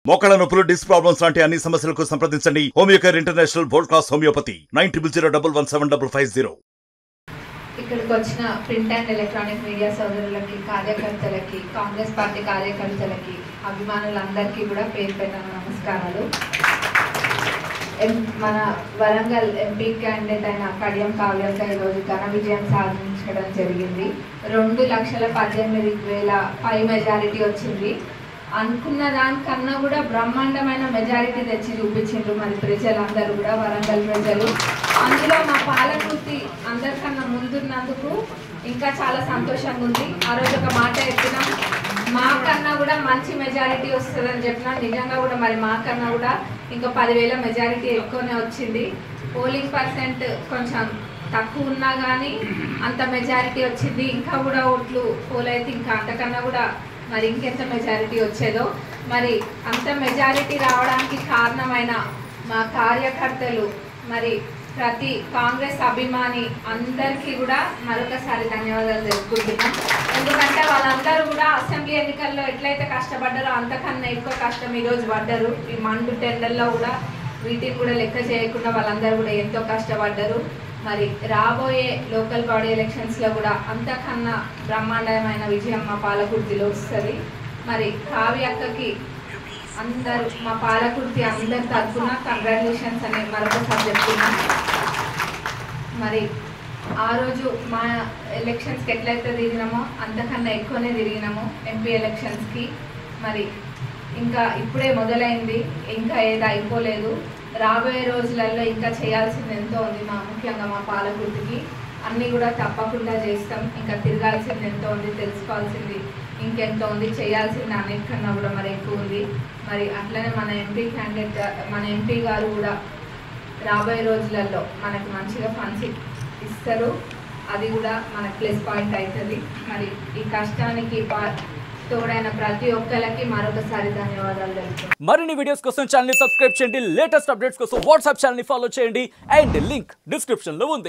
మోకాళ్ళ నొప్పులు, disc problems లాంటి అన్ని సమస్యలకు సంప్రదించండి Homeocare international world class homeopathy 90011750. ఇక్కడికి వచ్చిన ప్రింట్ అండ్ ఎలక్ట్రానిక్ మీడియా సోదరులకి, కార్యకర్తలకి, కాంగ్రెస్ పార్టీ కార్యకర్తలకి, అభిమానులందరికీ కూడా పేరు పెట్టిన నమస్కారాలు. మన వరంగల్ ఎంపీ క్యాండిడేట్ అయిన కడియం కావ్యక్క ఈరోజు ఘన విజయం సాధించడం జరిగింది. 2,18,000 పై మెజారిటీ వచ్చింది. అనుకున్న దానికన్నా కూడా బ్రహ్మాండమైన మెజారిటీ తెచ్చి చూపించిండ్రు మరి ప్రజలందరూ కూడా, వరంగల్ ప్రజలు. అందులో మా పాలకృతి అందరికన్నా ముందున్నందుకు ఇంకా చాలా సంతోషంగా ఉంది. ఆ రోజు ఒక మాట చెప్పినాం, మాకన్నా కూడా మంచి మెజారిటీ వస్తుందని చెప్పినా. నిజంగా కూడా మరి మాకన్నా కూడా ఇంకా 10,000 మెజారిటీ ఎక్కువనే వచ్చింది. పోలింగ్ పర్సెంట్ కొంచెం తక్కువ ఉన్నా కానీ అంత మెజారిటీ వచ్చింది. ఇంకా కూడా ఓట్లు పోలైతే ఇంకా అంతకన్నా కూడా మరి ఇంకెంత మెజారిటీ వచ్చేదో. మరి అంత మెజారిటీ రావడానికి కారణమైన మా కార్యకర్తలు, మరి ప్రతి కాంగ్రెస్ అభిమాని అందరికీ కూడా మరొకసారి ధన్యవాదాలు తెలుపుకుంటున్నాం. ఎందుకంటే వాళ్ళందరూ కూడా అసెంబ్లీ ఎన్నికల్లో ఎట్లయితే కష్టపడ్డారో అంతకన్నా ఎక్కువ కష్టం ఈరోజు పడ్డారు. ఈ మండు టెండర్లో కూడా వీటిని కూడా లెక్క చేయకుండా వాళ్ళందరూ కూడా ఎంతో కష్టపడ్డారు. మరి రాబోయే లోకల్ బాడీ ఎలక్షన్స్లో కూడా అంతకన్నా బ్రహ్మాండమైన విజయం మా పాలకుర్తిలో వస్తుంది. మరి కావ్యక్కకి అందరూ మా పాలకుర్తి అందరి తరఫున కంగ్రాచులేషన్స్ అని మరొకసారి చెప్తున్నాం. మరి ఆ రోజు మా ఎలక్షన్స్కి ఎట్లయితే తిరిగినామో అంతకన్నా ఎక్కువనే తిరిగినాము ఎంపీ ఎలక్షన్స్కి. మరి ఇంకా ఇప్పుడే మొదలైంది, ఇంకా ఏది అయిపోలేదు. రాబోయే రోజులలో ఇంకా చేయాల్సింది ఎంతో ఉంది. ముఖ్యంగా మా పాలకుర్తికి అన్నీ కూడా తప్పకుండా చేస్తాం. ఇంకా తిరగాల్సింది ఎంతో ఉంది, తెలుసుకోవాల్సింది ఇంకెంతో ఉంది, చేయాల్సింది అన్నిటికన్నా కూడా మరి ఎక్కువ ఉంది. మరి అట్లనే మన ఎంపీ క్యాండిడేట్, మన ఎంపీ గారు కూడా రాబోయే రోజులలో మనకు మంచిగా ఫండ్స్ ఇస్తారు. అది కూడా మనకు ప్లస్ పాయింట్ అవుతుంది. మరి ఈ కష్టానికి తోడైన ప్రతి ఒక్కరికి మరొకసారి ధన్యవాదాలు తెలుపుతున్నాను. మరిన్ని వీడియోస్ కోసం ఛానల్ ని సబ్స్క్రైబ్ చేయండి. లేటెస్ట్ అప్డేట్స్ కోసం వాట్సాప్ ఛానల్ ని ఫాలో చేయండి. అండ్ లింక్ డిస్క్రిప్షన్ లో ఉంది.